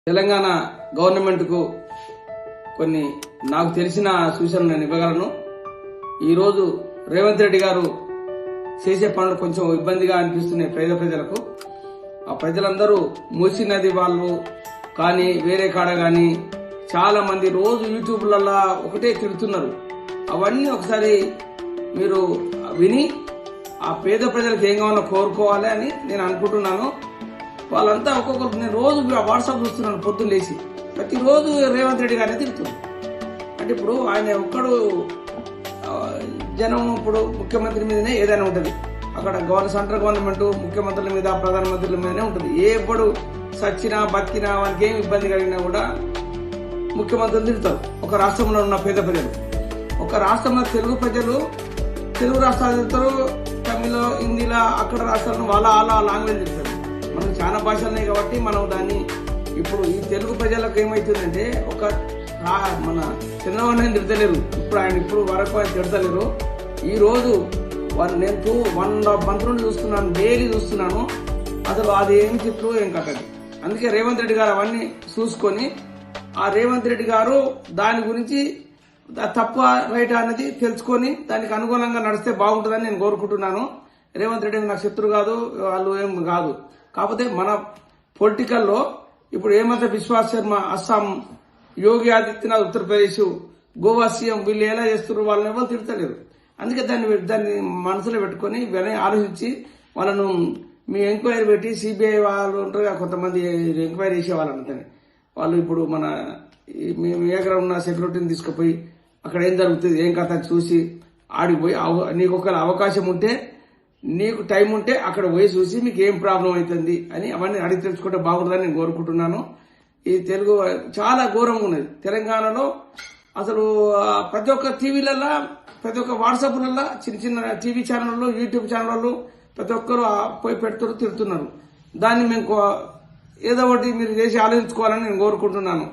Telangana government కు కొన్ని నాకు తెలిసిన సూచనలు నేను ఇవ్వగలను. ఈరోజు రేవంత్ రెడ్డి గారు చేసే పనులు కొంచెం ఇబ్బందిగా అనిపిస్తున్నాయి ప్రజలకు. ఆ ప్రజలందరూ మూసీ నది వాళ్ళు కానీ వేరే కాడ కానీ చాలా మంది రోజు యూట్యూబ్లలో ఒకటే తిడుతున్నారు. అవన్నీ ఒకసారి మీరు విని ఆ పేద ప్రజలకు ఏం కావాలో కోరుకోవాలి అని నేను అనుకుంటున్నాను. వాళ్ళంతా ఒక్కొక్కరు నేను రోజు వాట్సాప్ చూస్తున్నాను పొద్దున్న లేచి ప్రతిరోజు రేవంత్ రెడ్డి గారిని తిరుగుతున్నాను. అంటే ఇప్పుడు ఆయన ఒక్కడు జనం ఇప్పుడు ముఖ్యమంత్రి మీదనే ఏదైనా ఉంటుంది. అక్కడ సెంట్రల్ గవర్నమెంట్ ముఖ్యమంత్రుల మీద ప్రధానమంత్రుల మీదనే ఉంటుంది. ఎప్పుడు సచ్చినా బతికినా వారికి ఏమి ఇబ్బంది కలిగినా కూడా ముఖ్యమంత్రులు తిరుగుతారు. ఒక రాష్ట్రంలో ఉన్న పేద ప్రజలు, ఒక రాష్ట్రంలో తెలుగు ప్రజలు తెలుగు రాష్ట్రాలు తిరుగుతారు, తమిళ హిందీలో అక్కడ రాష్ట్రాలను వాళ్ళ లాంగ్వేజ్ తిరుగుతారు. మనకు చాలా భాషలు ఉన్నాయి కాబట్టి మనం దాన్ని ఇప్పుడు ఈ తెలుగు ప్రజలకు ఏమవుతుందంటే ఒక మన చంద్రబాబు నాయుడు తిడతలేరు. ఇప్పుడు వరకు ఆయన తిడతలేరు. ఈ రోజు నేను 1.5 month నుండి చూస్తున్నాను, డైలీ చూస్తున్నాను. అసలు అది ఏం చెట్లు ఏం కట్టదు. అందుకే రేవంత్ రెడ్డి గారు అవన్నీ చూసుకొని ఆ రేవంత్ రెడ్డి గారు దాని గురించి తప్ప రైట్ అనేది తెలుసుకొని దానికి అనుగుణంగా నడిస్తే బాగుంటుందని నేను కోరుకుంటున్నాను. రేవంత్ రెడ్డి నాకు శత్రు కాదు, వాళ్ళు ఏం కాదు. కాకపోతే మన పొలిటికల్లో ఇప్పుడు హేమంత బిశ్వా శర్మ అస్సాం, యోగి ఆదిత్యనాథ్ ఉత్తరప్రదేశ్, గోవా సీఎం వీళ్ళు ఎలా చేస్తున్నారు, వాళ్ళని ఎవరు తిడతలేరు. అందుకే దాన్ని మనసులో పెట్టుకుని ఆలోచించి వాళ్ళను మీ ఎంక్వైరీ పెట్టి సిబిఐ వాళ్ళు ఉంటారు కొంతమంది ఎంక్వైరీ చేసే వాళ్ళంతని వాళ్ళు ఇప్పుడు మన మీ దగ్గర ఉన్న సెక్యూరిటీని తీసుకుపోయి అక్కడ ఏం జరుగుతుంది ఏం కథ చూసి ఆడిపోయి నీకు ఒక అవకాశం ఉంటే నీకు టైం ఉంటే అక్కడ పోయి చూసి మీకు ఏం ప్రాబ్లం అవుతుంది అని అవన్నీ అడిగి తెలుసుకుంటే బాగుంటుందని నేను కోరుకుంటున్నాను. ఈ తెలుగు చాలా ఘోరంగా ఉన్నది తెలంగాణలో. అసలు ప్రతి ఒక్క టీవీలలో, ప్రతి ఒక్క వాట్సాప్లలో, చిన్న టీవీ ఛానళ్ళు, యూట్యూబ్ ఛానళ్ళు ప్రతి ఒక్కరు పోయి పెడుతూ తిడుతున్నారు. దాన్ని మేము ఏదో ఒకటి మీరు చేసి ఆలోచించుకోవాలని నేను కోరుకుంటున్నాను.